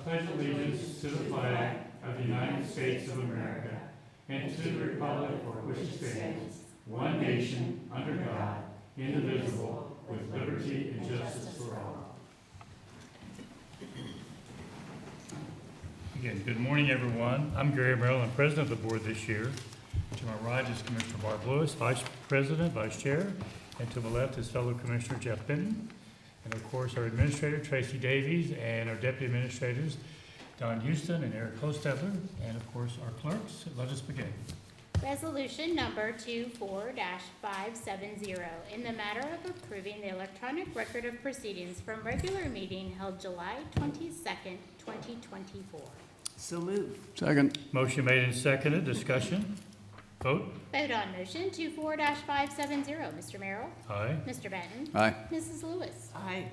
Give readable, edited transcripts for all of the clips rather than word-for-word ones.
pledge allegiance to the flag of the United States of America and to the republic for which it stands, one nation, under God, indivisible, with liberty and justice for all. Again, good morning, everyone. I'm Gary Merrill. I'm president of the board this year. To my right is Commissioner Barb Lewis, vice president, vice chair, and to my left is fellow Commissioner Jeff Benton. And of course, our administrator, Tracy Davies, and our deputy administrators, Don Houston and Eric Hostetler, and of course, our clerks. Let us begin. Resolution number 24-570, in the matter of approving the electronic record of proceedings from regular meeting held July 22nd, 2024. So moved. Second. Motion made and seconded. Discussion. Vote. Vote on motion 24-570. Mr. Merrill? Aye. Mr. Benton? Aye. Mrs. Lewis? Aye.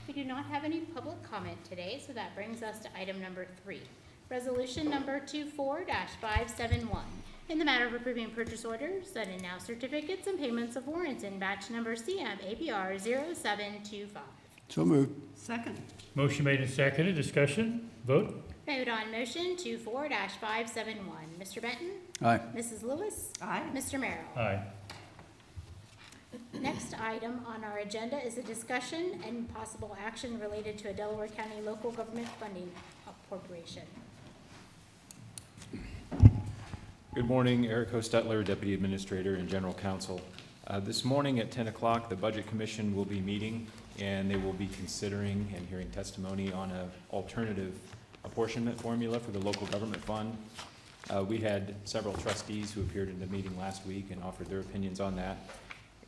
We do not have any public comment today, so that brings us to item number 3. Resolution number 24-571. In the matter of approving purchase orders, setting now certificates and payments of warrants in batch number CM APR 0725. So moved. Second. Motion made and seconded. Discussion. Vote. Vote on motion 24-571. Mr. Benton? Aye. Mrs. Lewis? Aye. Mr. Merrill? Aye. Next item on our agenda is a discussion and possible action related to a Delaware County local government funding appropriation. Good morning, Eric Hostetler, Deputy Administrator and General Counsel. This morning at 10 o'clock, the Budget Commission will be meeting, and they will be considering and hearing testimony on an alternative apportionment formula for the local government fund. We had several trustees who appeared in the meeting last week and offered their opinions on that.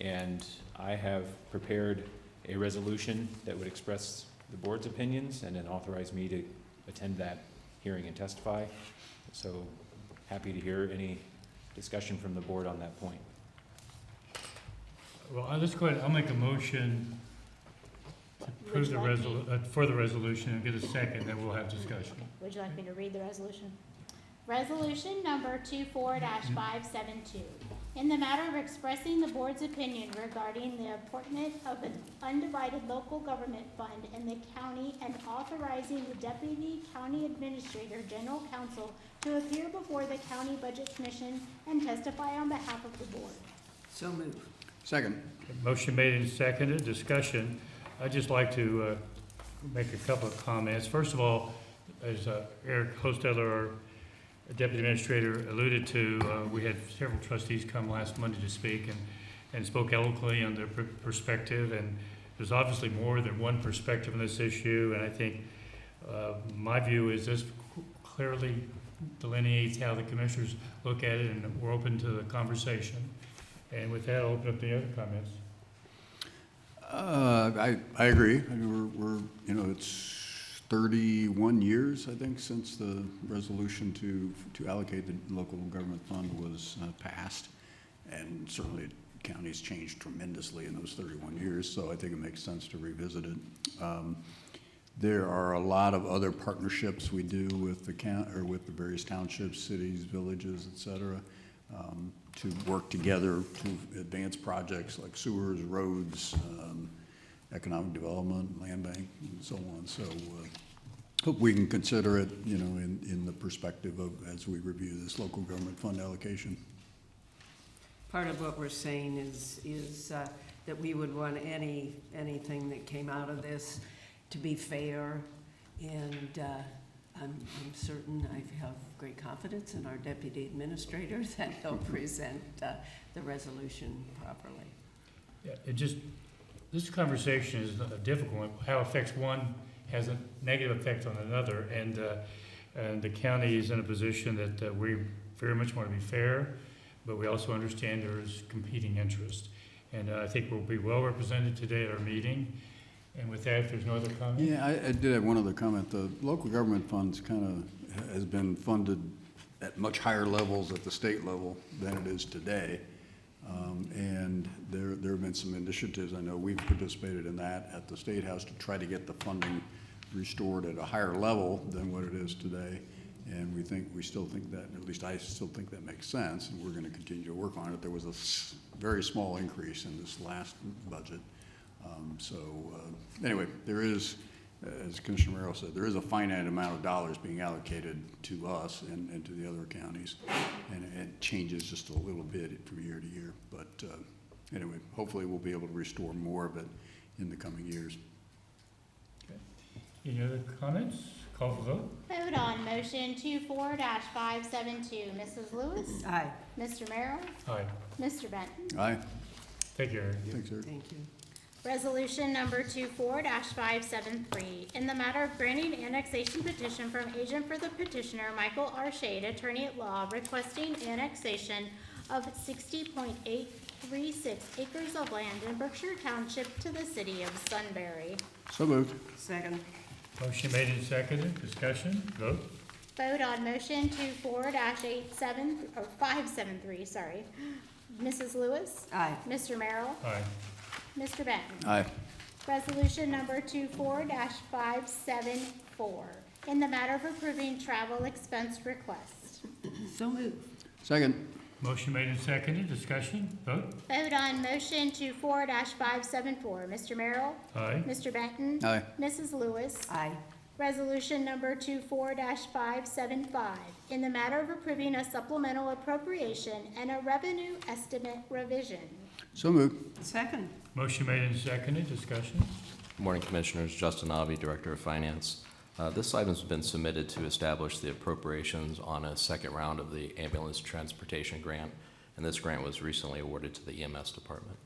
And I have prepared a resolution that would express the board's opinions and then authorize me to attend that hearing and testify. So happy to hear any discussion from the board on that point. Well, let's go ahead. I'll make a motion to approve the for the resolution and get a second, then we'll have discussion. Would you like me to read the resolution? Resolution number 24-572. In the matter of expressing the board's opinion regarding the apportionment of an undivided local government fund in the county and authorizing the Deputy County Administrator General Counsel to appear before the County Budget Commission and testify on behalf of the board. So moved. Second. Motion made and seconded. Discussion. I'd just like to make a couple of comments. First of all, as Eric Hostetler, our Deputy Administrator, alluded to, we had several trustees come last Monday to speak and spoke eloquently on their perspective, and there's obviously more than one perspective on this issue, and I think my view is this clearly delineates how the commissioners look at it, and we're open to the conversation. And with that, I'll open up the other comments. I agree. I mean, we're it's 31 years, I think, since the resolution to allocate the local government fund was passed, and certainly the county's changed tremendously in those 31 years, so I think it makes sense to revisit it. There are a lot of other partnerships we do with the with the various townships, cities, villages, et cetera, to work together to advance projects like sewers, roads, economic development, land bank, and so on. So hope we can consider it, in the perspective of as we review this local government fund allocation. Part of what we're saying is that we would want anything that came out of this to be fair, and I'm certain I have great confidence in our Deputy Administrator that he'll present the resolution properly. Yeah, this conversation is a difficult one. How it affects one has a negative effect on another, and the county is in a position that we very much want to be fair, but we also understand there is competing interest. And I think we'll be well represented today at our meeting. And with that, if there's no other comment? Yeah, I did have one other comment. The local government funds kind of has been funded at much higher levels at the state level than it is today. And there have been some initiatives, I know we've participated in that at the State House, to try to get the funding restored at a higher level than what it is today. And we still think that, at least I still think that makes sense, and we're going to continue to work on it. There was a very small increase in this last budget. Anyway, there is as Commissioner Merrill said, there is a finite amount of dollars being allocated to us and to the other counties, and it changes just a little bit from year to year. But anyway, hopefully we'll be able to restore more of it in the coming years. Any other comments? Call for vote. Vote on motion 24-572. Mrs. Lewis? Aye. Mr. Merrill? Aye. Mr. Benton? Aye. Thank you, Eric. Thanks, Eric. Thank you. Resolution number 24-573, in the matter of granting annexation petition from agent for the petitioner, Michael R. Shade, attorney at law, requesting annexation of 60.836 acres of land in Berkshire Township to the city of Sunbury. So moved. Second. Motion made and seconded. Discussion. Vote. Vote on motion 573, sorry. Mrs. Lewis? Aye. Mr. Merrill? Aye. Mr. Benton? Aye. Resolution number 24-574, in the matter of approving travel expense request. So moved. Second. Motion made and seconded. Discussion. Vote. Vote on motion 24-574. Mr. Merrill? Aye. Mr. Benton? Aye. Mrs. Lewis? Aye. Resolution number 24-575, in the matter of approving a supplemental appropriation and a revenue estimate revision. So moved. Second. Motion made and seconded. Discussion. Good morning, Commissioners. Justin Avi, Director of Finance. This item's been submitted to establish the appropriations on a second round of the ambulance transportation grant, and this grant was recently awarded to the EMS department.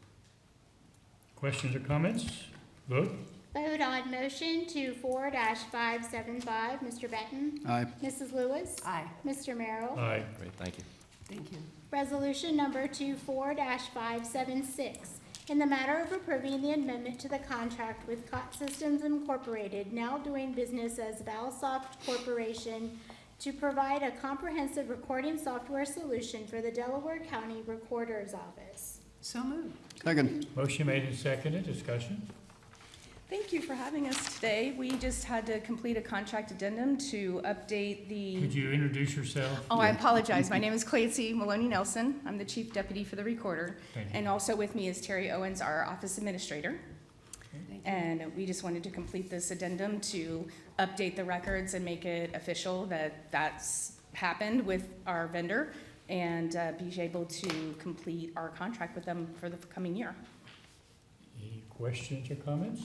Questions or comments? Vote. Vote on motion 24-575. Mr. Benton? Aye. Mrs. Lewis? Aye. Mr. Merrill? Aye. Great, thank you. Thank you. Resolution number 24-576, in the matter of approving the amendment to the contract with COT Systems Incorporated, now doing business as Valsoft Corporation, to provide a comprehensive recording software solution for the Delaware County Recorder's Office. So moved. Second. Motion made and seconded. Discussion. Thank you for having us today. We just had to complete a contract addendum to update Could the, you introduce yourself? oh, I apologize. My name is Clancy Maloney Nelson. I'm the Chief Deputy for the Recorder. Thank you. And also with me is Terry Owens, our Office Administrator. Thank you. And we just wanted to complete this addendum to update the records and make it official that that's happened with our vendor and be able to complete our contract with them for the coming year. Any questions or comments?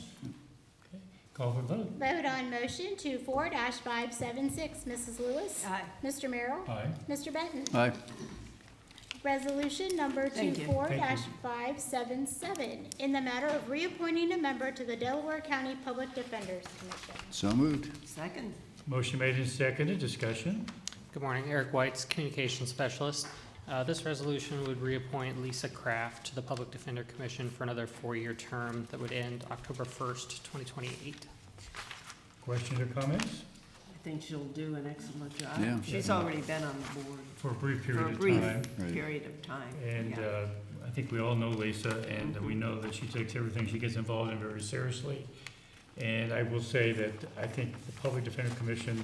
Okay. Call for vote. Vote on motion 24-576. Mrs. Lewis? Aye. Mr. Merrill? Aye. Mr. Benton? Aye. Resolution number Thank you. 24-577, in the matter of reappointing a member to the Delaware County Public Defenders Commission. So moved. Second. Motion made and seconded. Discussion. Good morning, Eric White's Communications Specialist. This resolution would reappoint Lisa Kraft to the Public Defender Commission for another 4-year term that would end October 1st, 2028. Questions or comments? I think she'll do an excellent job. Yeah. She's already been on the board For a brief for period a of brief time. Right. period of time. And Yeah. I think we all know Lisa, and we know that she takes everything she gets involved in very seriously. And I will say that I think the Public Defender Commission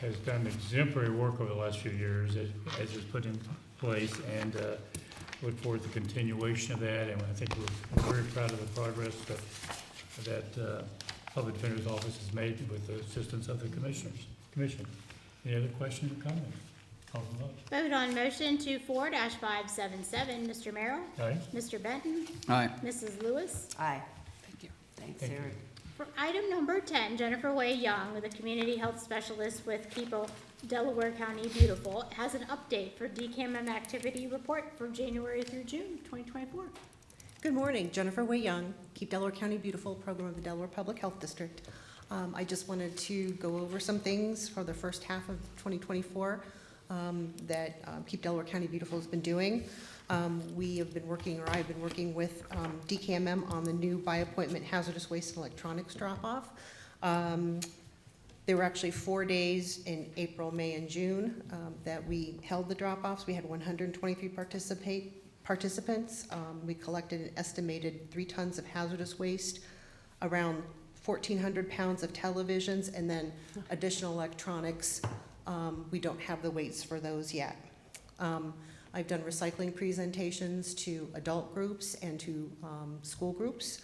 has done exemplary work over the last few years as it's put in place, and look forward to the continuation of that. And I think we're very proud of the progress that Public Defender's Office has made with the assistance of the commission. Any other questions or comments? Call for vote. Vote on motion 24-577. Mr. Merrill? Aye. Mr. Benton? Aye. Mrs. Lewis? Aye. Thank you. Thanks, Thank you. Eric. For item number 10, Jennifer Way Young, the Community Health Specialist with Keep Delaware County Beautiful, has an update for DCAMM activity report for January through June 2024. Good morning, Jennifer Way Young, Keep Delaware County Beautiful program of the Delaware Public Health District. I just wanted to go over some things for the first half of 2024 that Keep Delaware County Beautiful has been doing. We have been working, or I've been working with DCAMM on the new by appointment hazardous waste and electronics drop-off. There were actually 4 days in April, May, and June that we held the drop-offs. We had 123 participants. We collected an estimated 3 tons of hazardous waste, around 1,400 pounds of televisions, and then additional electronics. We don't have the weights for those yet. I've done recycling presentations to adult groups and to school groups.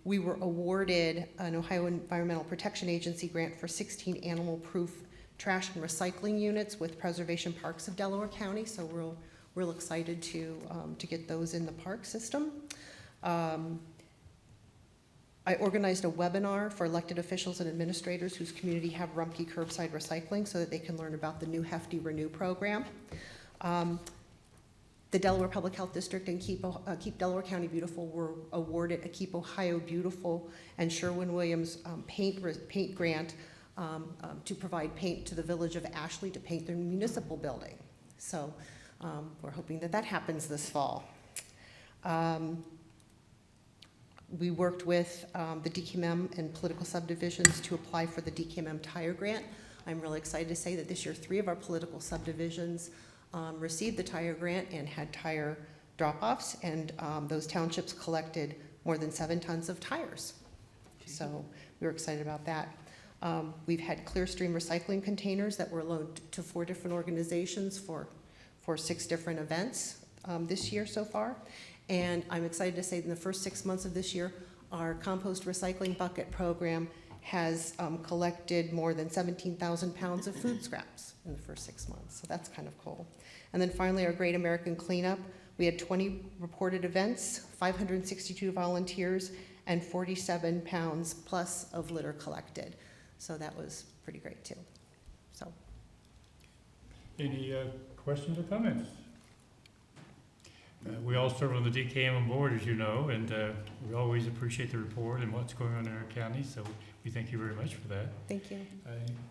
we were awarded an Ohio Environmental Protection Agency grant for 16 animal-proof trash and recycling units with Preservation Parks of Delaware County, so we're real excited to get those in the park system. I organized a webinar for elected officials and administrators whose community have Rumpke curbside recycling so that they can learn about the new Hefty Renew program. The Delaware Public Health District and Keep Delaware County Beautiful were awarded a Keep Ohio Beautiful and Sherwin-Williams paint grant to provide paint to the village of Ashley to paint their municipal building. So we're hoping that happens this fall. We worked with the DKMM and political subdivisions to apply for the DKMM tire grant. I'm really excited to say that this year 3 of our political subdivisions received the tire grant and had tire drop-offs, and those townships collected more than 7 tons of tires. So we were excited about that. We've had Clearstream recycling containers that were loaned to 4 different organizations for 6 different events this year so far. And I'm excited to say that in the first 6 months of this year, our compost recycling bucket program has collected more than 17,000 pounds of food scraps in the first 6 months. So that's kind of cool. And then finally, our Great American Cleanup. We had 20 reported events, 562 volunteers, and 47 pounds plus of litter collected. So that was pretty great too. So. Any questions or comments? We all serve on the DKM board, as you know, and we always appreciate the report and what's going on in our county, so we thank you very much for that. Thank you.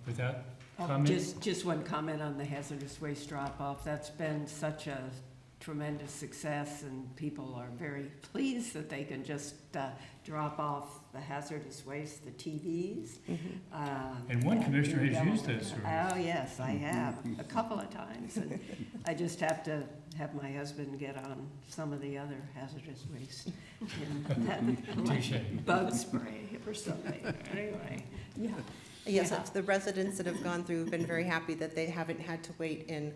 With that, Oh, comment? just one comment on the hazardous waste drop-off. That's been such a tremendous success, and people are very pleased that they can just drop off the hazardous waste, the TVs. And one commissioner has Delaware. used this service. Oh, yes, I have, a couple of times. And I just have to have my husband get on some of the other hazardous waste. And that, Touche. like bug spray or something. Anyway, yeah. Yes, Yeah. the residents that have gone through have been very happy that they haven't had to wait in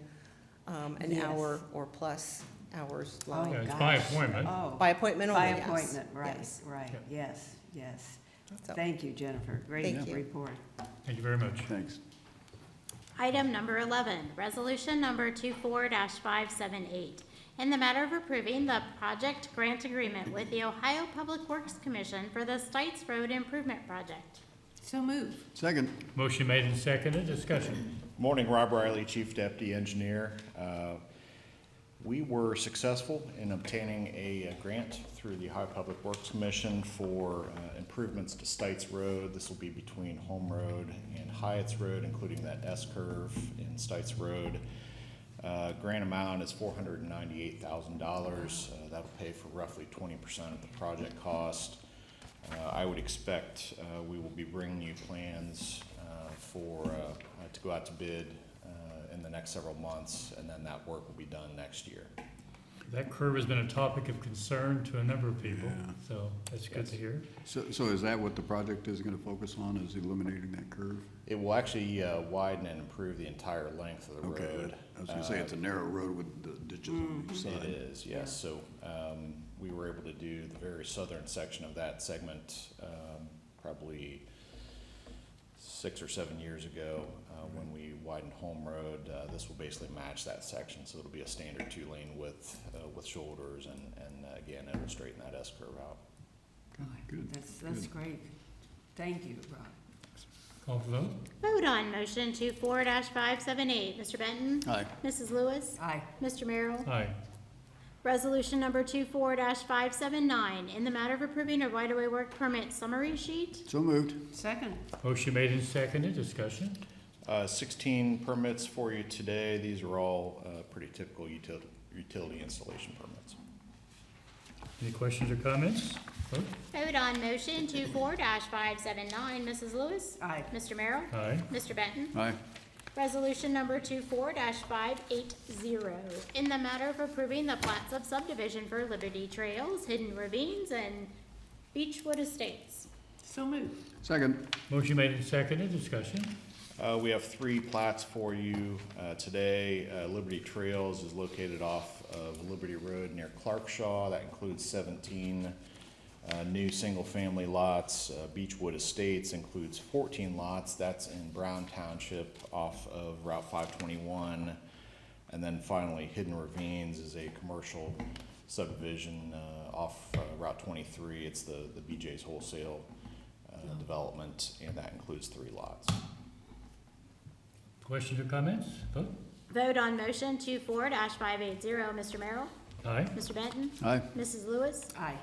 an Yes. hour or plus hours Oh, line. Yeah, it's by gosh. appointment. Oh. By appointment only, By yes. appointment, right, Yes. right, Yeah. yes. So, Thank you, Jennifer, great Thank you. report. Thank you very much. Thanks. Item number 11, resolution number 24-578, in the matter of approving the project grant agreement with the Ohio Public Works Commission for the Stites Road Improvement Project. So move. Second. Motion made and seconded, discussion. Morning, Rob Riley, Chief Deputy Engineer. We were successful in obtaining a grant through the Ohio Public Works Commission for improvements to Stites Road. This will be between Home Road and Hyatt's Road, including that S-curve in Stites Road. Grant amount is $498,000. That'll pay for roughly 20% of the project cost. I would expect we will be bringing you plans to go out to bid in the next several months, and then that work will be done next year. That curve has been a topic of concern to a number of people, Yeah. so that's good to hear. So is that what the project is going to focus on, is eliminating that curve? It will actually widen and improve the entire length of the Okay, road. I was going to say, it's a narrow road with the ditches on each It side. is, yes. So we were able to do the very southern section of that segment probably 6 or 7 years ago when we widened Home Road. This will basically match that section, so it'll be a standard 2-lane with shoulders, and again, it'll straighten that S-curve out. Good. That's great. Thank you, Rob. Call for vote? Vote on motion 24-578. Mr. Benton? Aye. Mrs. Lewis? Aye. Mr. Merrill? Aye. Resolution number 24-579, in the matter of approving a right-of-way work permit summary sheet. So moved. Second. Motion made and seconded, discussion. 16 permits for you today. These are all pretty typical utility installation permits. Any questions or comments? Vote? Vote on motion 24-579. Mrs. Lewis? Aye. Mr. Merrill? Aye. Mr. Benton? Aye. Resolution number 24-580, in the matter of approving the plats of subdivision for Liberty Trails, Hidden Ravines, and Beechwood Estates. So move. Second. Motion made and seconded, discussion. We have 3 plats for you today. Liberty Trails is located off of Liberty Road near Clarkshaw. That includes 17 new single-family lots. Beechwood Estates includes 14 lots. That's in Brown Township off of Route 521. And then finally, Hidden Ravines is a commercial subdivision off Route 23. It's the BJ's Wholesale development, and that includes 3 lots. Questions or comments? Vote. Vote on motion 24-580. Mr. Merrill? Aye. Mr. Benton? Aye. Mrs. Lewis? Aye.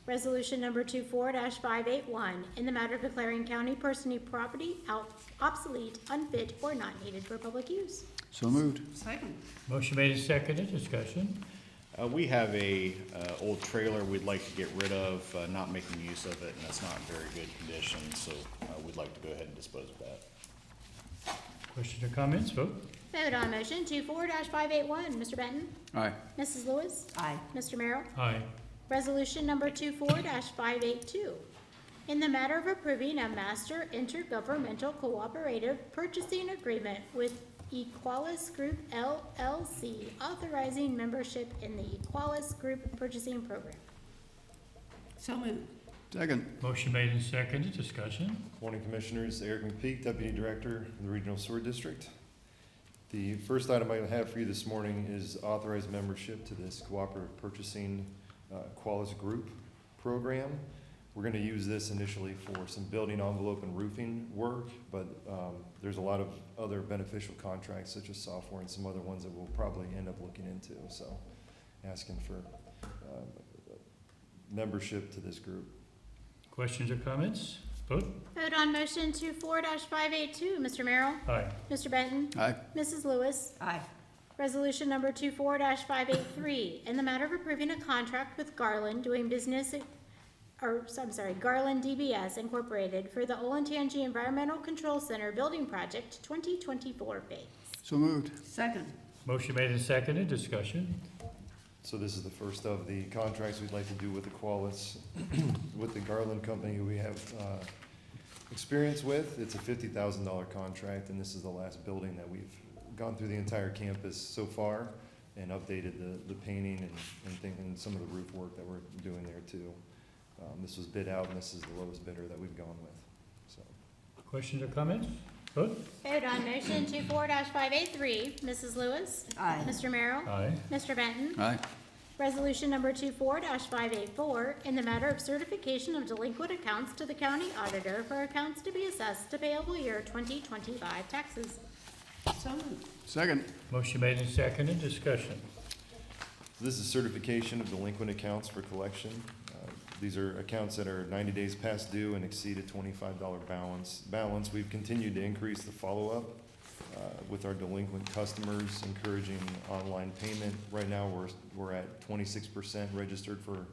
Resolution number 24-581, in the matter of declaring county personal property obsolete, unfit, or not needed for public use. So moved. Second. Motion made and seconded, discussion. We have a old trailer we'd like to get rid of, not making use of it, and it's not in very good condition, so we'd like to go ahead and dispose of that. Questions or comments? Vote. Vote on motion 24-581. Mr. Benton? Aye. Mrs. Lewis? Aye. Mr. Merrill? Aye. Resolution number 24-582, in the matter of approving a master intergovernmental cooperative purchasing agreement with Equalis Group LLC, authorizing membership in the Equalis Group Purchasing Program. So moved. Second. Motion made and seconded, discussion. Morning, Commissioners. Eric McPeak, Deputy Director of the Regional Sewer District. The first item I have for you this morning is authorized membership to this cooperative purchasing Qualis Group program. We're going to use this initially for some building envelope and roofing work, but there's a lot of other beneficial contracts such as software and some other ones that we'll probably end up looking into. So asking for membership to this group. Questions or comments? Vote. Vote on motion 24-582. Mr. Merrill? Aye. Mr. Benton? Aye. Mrs. Lewis? Aye. Resolution number 24-583, in the matter of approving a contract with Garland doing business, Garland DBS Incorporated for the Olentangy Environmental Control Center Building Project 2024 phase. So moved. Second. Motion made and seconded, discussion. So this is the first of the contracts we'd like to do with the Qualis, with the Garland company who we have experience with. It's a $50,000 contract, and this is the last building that we've gone through the entire campus so far and updated the painting and some of the roof work that we're doing there too. This was bid out, and this is the lowest bidder that we've gone with, so. Questions or comments? Vote. Vote on motion 24-583. Mrs. Lewis? Aye. Mr. Merrill? Aye. Mr. Benton? Aye. Resolution number 24-584, in the matter of certification of delinquent accounts to the county auditor for accounts to be assessed to payable year 2025 taxes. So moved. Second. Motion made and seconded, discussion. This is certification of delinquent accounts for collection. These are accounts that are 90 days past due and exceed a $25 balance. We've continued to increase the follow-up with our delinquent customers, encouraging online payment. Right now, we're at 26% registered for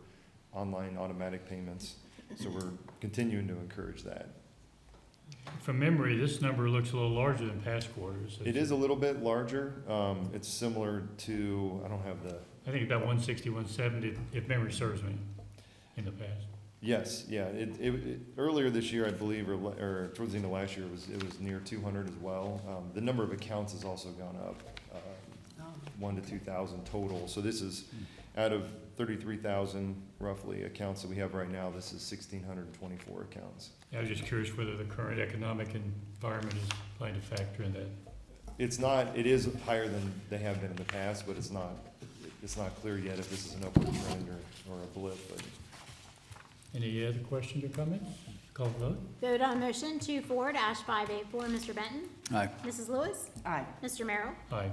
online automatic payments. So we're continuing to encourage that. From memory, this number looks a little larger than past quarters. It is a little bit larger. It's similar to, I don't have the, I think about 160, 170, if memory serves me, in the past. yes, yeah. Earlier this year, I believe, or towards the end of last year, it was near 200 as well. The number of accounts has also gone up, 1 to 2,000 total. So this is out of 33,000 roughly accounts that we have right now. This is 1,624 accounts. I was just curious whether the current economic environment is playing a factor in that. It's not. It is higher than they have been in the past, but it's not clear yet if this is an upward trend or a blip. But Any other questions or comments? Call the vote. Vote on motion 24-584. Mr. Benton? Aye. Mrs. Lewis? Aye. Mr. Merrill? Aye.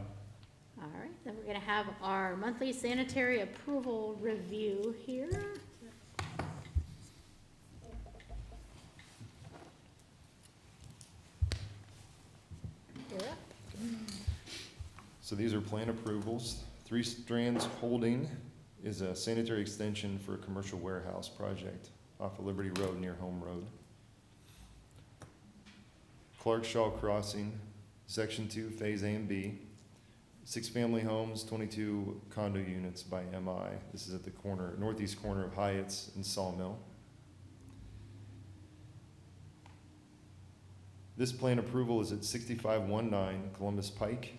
All right, then we're gonna have our monthly sanitary approval review here. You're up. so these are plan approvals. 3 Strands Holding is a sanitary extension for a commercial warehouse project off of Liberty Road near Home Road. Clark Shaw Crossing, Section 2, Phase A and B. 6 family homes, 22 condo units by MI. This is at the northeast corner of Hyatt's and Sawmill. This plan approval is at 6519 Columbus Pike.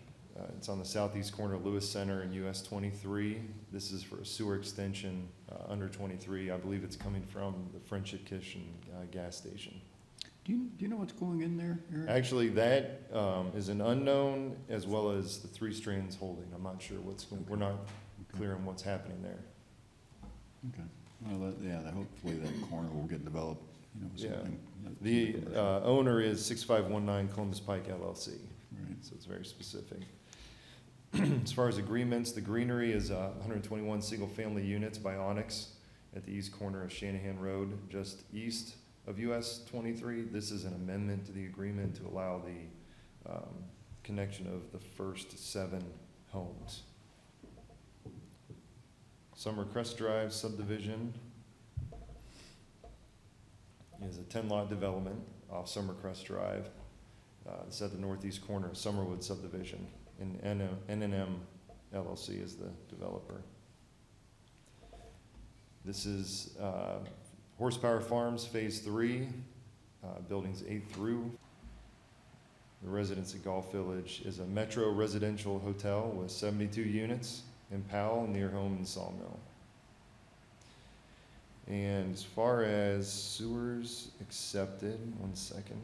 It's on the southeast corner of Lewis Center and US 23. This is for a sewer extension under 23. I believe it's coming from the Friendship Kitchen gas station. Do you know what's going in there, Eric? Actually, that is an unknown, as well as the 3 strands holding. I'm not sure what's going, we're not clear on what's happening there. Okay. Well, hopefully that corner will get developed, Yeah. something. The owner is 6519 Columbus Pike LLC, Right. so it's very specific. As far as agreements, the greenery is 121 single-family units by Onyx at the east corner of Shanahan Road, just east of US 23. This is an amendment to the agreement to allow the connection of the first 7 homes. Summer Crest Drive subdivision is a 10-lot development off Summer Crest Drive. It's at the northeast corner of Summerwood subdivision, and N&M LLC is the developer. This is Horsepower Farms Phase 3, buildings 8 through. The residence at Golf Village is a Metro residential hotel with 72 units in Powell, near home and Sawmill. And as far as sewers accepted, 1 second,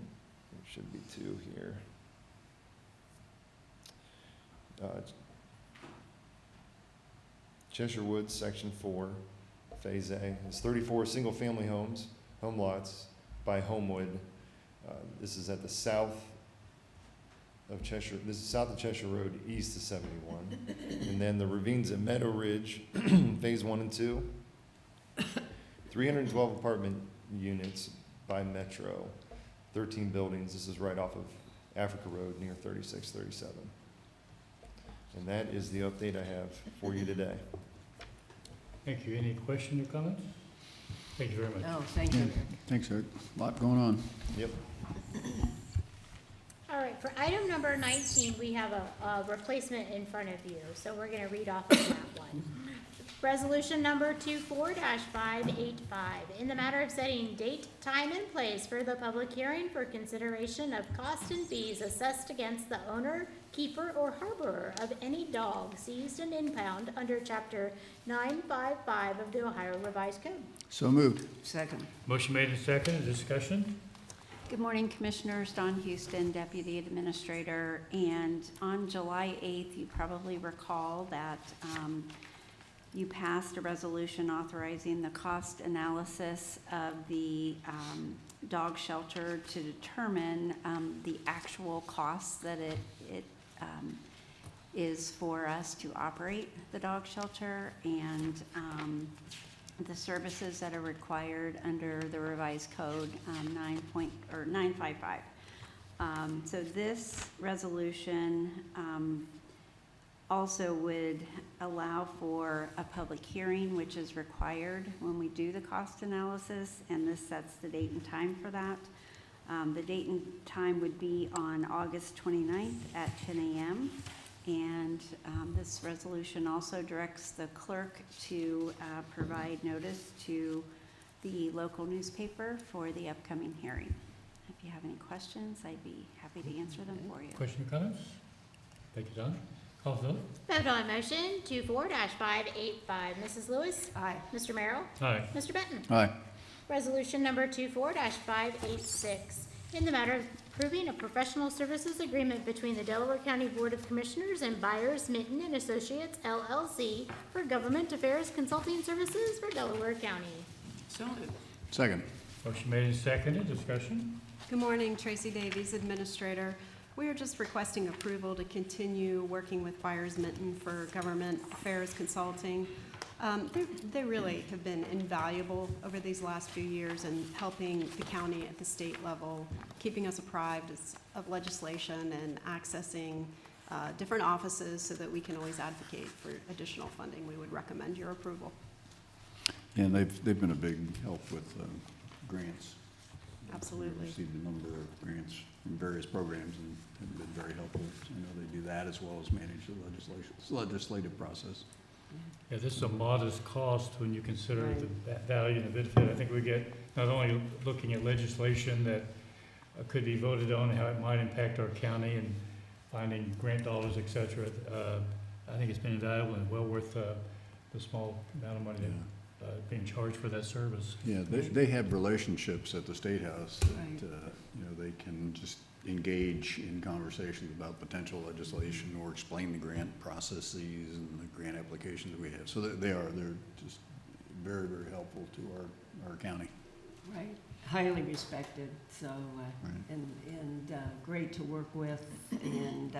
there should be 2 here. Cheshire Woods, Section 4, Phase A, is 34 single-family homes, home lots by Homewood. This is at the south of Cheshire, this is south of Cheshire Road, east of 71. And then the ravines at Meadow Ridge, Phase 1 and 2. 312 apartment units by Metro, 13 buildings. This is right off of Africa Road near 3637. And that is the update I have for you today. Thank you. Any questions or comments? Thank you very much. Oh, thank you. Thanks, Eric. A lot going on. Yep. All right, for item number 19, we have a replacement in front of you, so we're gonna read off of that one. Resolution number 24-585, in the matter of setting date, time, and place for the public hearing for consideration of costs and fees assessed against the owner, keeper, or harborer of any dog seized and impound under Chapter 955 of the Ohio Revised Code. So moved. Second. Motion made and seconded. Discussion? Good morning, Commissioners. Dawn Houston, Deputy Administrator. And on July 8th, you probably recall that you passed a resolution authorizing the cost analysis of the dog shelter to determine the actual costs that it is for us to operate the dog shelter and the services that are required under the revised code 955. So this resolution also would allow for a public hearing, which is required when we do the cost analysis, and this sets the date and time for that. The date and time would be on August 29th at 10 a.m. And this resolution also directs the clerk to provide notice to the local newspaper for the upcoming hearing. If you have any questions, I'd be happy to answer them for you. Question or comments? Thank you, Don. Call for the vote. Vote on motion 24-585. Mrs. Lewis? Aye. Mr. Merrill? Aye. Mr. Benton? Aye. Resolution number 24-586, in the matter of approving a professional services agreement between the Delaware County Board of Commissioners and Byers, Minton and Associates LLC for government affairs consulting services for Delaware County. So moved. Second. Motion made and seconded. Discussion? Good morning, Tracy Davies, Administrator. We are just requesting approval to continue working with Byers Minton for government affairs consulting. They really have been invaluable over these last few years in helping the county at the state level, keeping us apprised of legislation and accessing different offices so that we can always advocate for additional funding. We would recommend your approval. And they've been a big help with grants. Absolutely. We've received a number of grants from various programs and have been very helpful. So I know they do that as well as manage the legislative process. Yeah, this is a modest cost when you consider Right. the value and the benefit. I think we get not only looking at legislation that could be voted on, how it might impact our county and finding grant dollars, et cetera. I think it's been invaluable and well worth the small amount of money that being charged for that service. Yeah, they have relationships at the State House Right. that, you know, they can just engage in conversations about potential legislation or explain the grant processes and the grant applications that we have. So they're just very, very helpful to our county. Right, highly respected, so, Right. and great to work with, and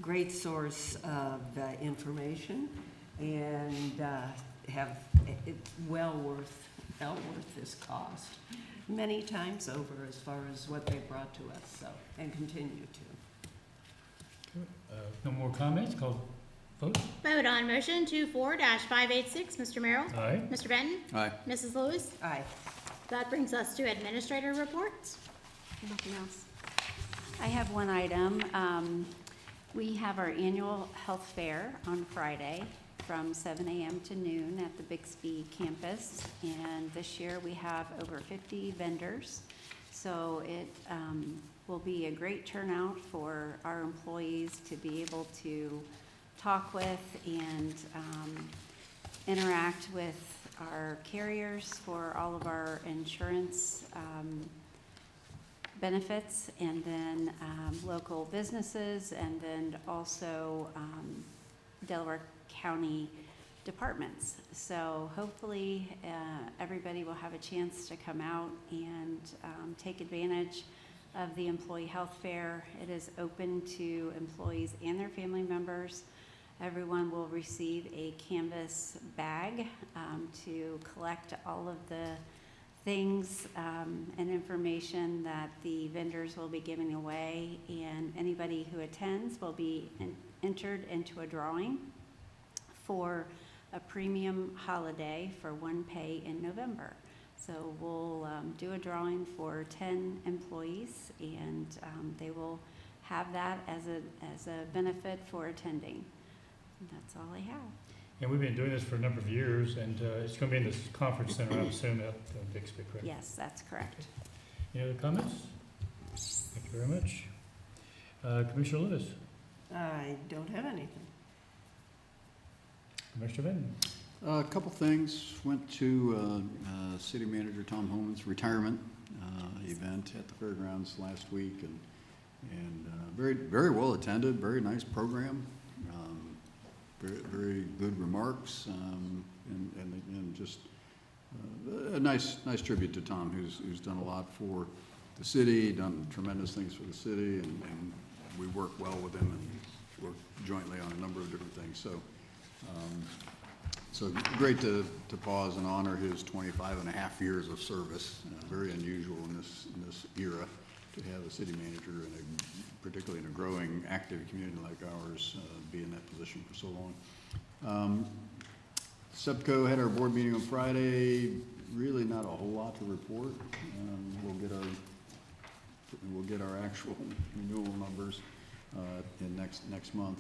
great source of information, and it's well worth this cost, many times over as far as what they brought to us, so, and continue to. No more comments, call vote. Vote on motion 24-586, Mr. Merrill? Aye. Mr. Benton? Aye. Mrs. Lewis? Aye. That brings us to administrator reports. Nothing else. I have one item. We have our annual health fair on Friday from 7 a.m. to noon at the Bixby campus. And this year we have over 50 vendors. So it will be a great turnout for our employees to be able to talk with and interact with our carriers for all of our insurance benefits, and then local businesses, and then also Delaware County departments. So hopefully everybody will have a chance to come out and take advantage of the employee health fair. It is open to employees and their family members. Everyone will receive a canvas bag to collect all of the things and information that the vendors will be giving away, and anybody who attends will be entered into a drawing for a premium holiday for one pay in November. So we'll do a drawing for 10 employees, and they will have that as a benefit for attending. That's all I have. And we've been doing this for a number of years, and it's going to be in this conference center, I assume, at Bixby, correct? Yes, that's correct. Any other comments? Thank you very much. Commissioner Lewis, I don't have anything. Commissioner Benton. A couple things. Went to City Manager Tom Holman's retirement event at the fairgrounds last week, and very, very well attended. Very nice program. Very, very good remarks, and just a nice tribute to Tom, who's done a lot for the city, done tremendous things for the city, and we work well with him and work jointly on a number of different things. So great to pause and honor his 25 and a half years of service. Very unusual in this era to have a city manager, and particularly in a growing, active community like ours, be in that position for so long. SEPCO had our board meeting on Friday. Really not a whole lot to report. We'll get our actual renewal numbers in next month.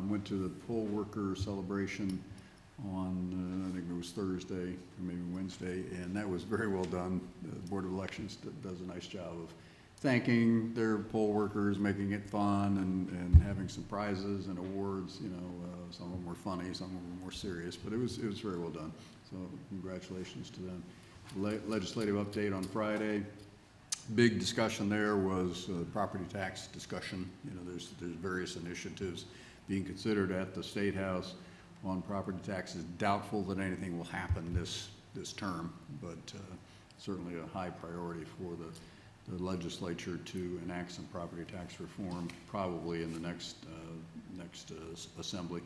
Went to the poll worker celebration on, I think it was Thursday, or maybe Wednesday, and that was very well done. The Board of Elections does a nice job of thanking their poll workers, making it fun, and having some prizes and awards. You know, some of them were funny, some of them were more serious, but it was very well done. So congratulations to them. Legislative update on Friday. Big discussion there was property tax discussion. You know, there's various initiatives being considered at the State House on property taxes. Doubtful that anything will happen this term, but certainly a high priority for the legislature to enact some property tax reform, probably in the next assembly.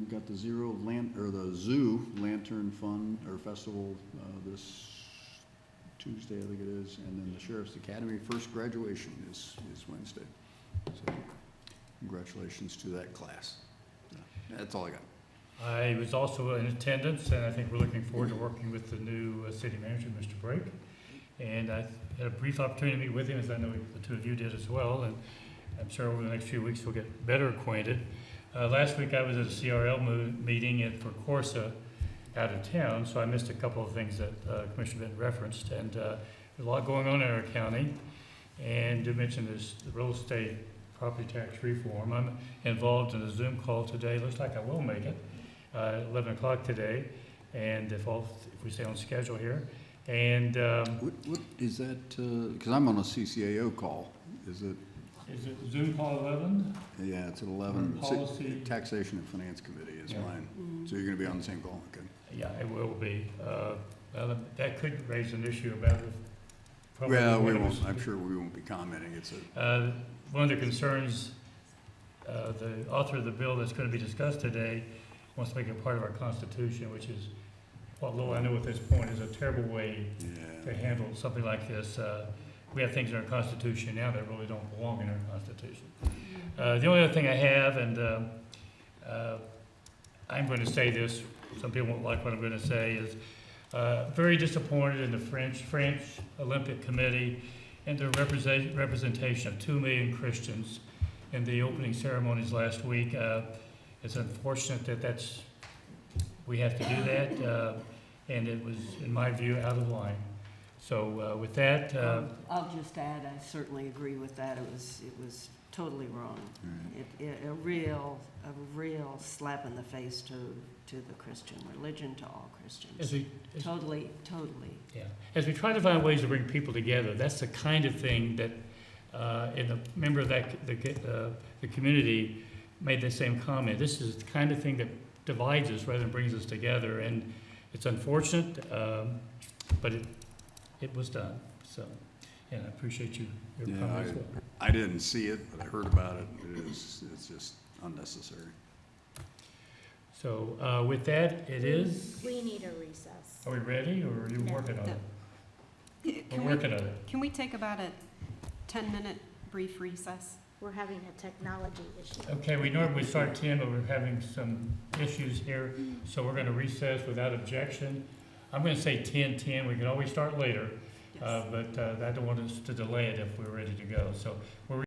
Got the the Zoo Lantern Fun or Festival this Tuesday, I think it is, and then the Sheriff's Academy first graduation is Wednesday. So congratulations to that class. That's all I got. I was also in attendance, and I think we're looking forward to working with the new city manager, Mr. Brake. And I had a brief opportunity to meet with him, as I know the two of you did as well, and I'm sure over the next few weeks we'll get better acquainted. Last week I was at a CRL meeting for Corsa out of town, so I missed a couple of things that Commissioner Benton referenced, and there's a lot going on in our county. And you mentioned this, the real estate property tax reform. I'm involved in a Zoom call today. Looks like I will make it. 11 o'clock today, and if we stay on schedule here. And What is that, because I'm on a CCAO call, is it, is it Zoom call 11? yeah, it's at 11. Policy. Taxation and Finance Committee is Yeah. mine, so you're gonna be on the same call, okay? Yeah, it will be. Well, that could raise an issue about it. Probably Well, we one of won't, us- I'm sure we won't be commenting, it's a, One of the concerns, the author of the bill that's going to be discussed today wants to make it part of our Constitution, which is, what little I know at this point, is a terrible way to yeah. handle something like this. We have things in our Constitution now that really don't belong in our Constitution. The only other thing I have, and I'm going to say this, some people won't like what I'm going to say, is very disappointed in the French Olympic Committee and their representation of 2 million Christians in the opening ceremonies last week. It's unfortunate that we have to do that, and it was, in my view, out of line. So with that, I'll just add, I certainly agree with that. It was totally wrong. Right. A real slap in the face to the Christian religion, to all Christians. Totally. yeah, as we try to find ways to bring people together, that's the kind of thing that, and a member of the community made the same comment. This is the kind of thing that divides us rather than brings us together, and it's unfortunate, but it was done. So, yeah, I appreciate your Yeah, comment as well. I didn't see it, but I heard about it. It's just unnecessary. So with that, it is, We need a recess. are we ready, or are you No. working on it? We're Can working on it. we take about a 10-minute brief recess? We're having a technology issue. Okay, we normally start at 10, but we're having some issues here, so we're going to recess without objection. I'm going to say 10:10. We can always start later, but I don't want us to delay it if we're ready to go. So we're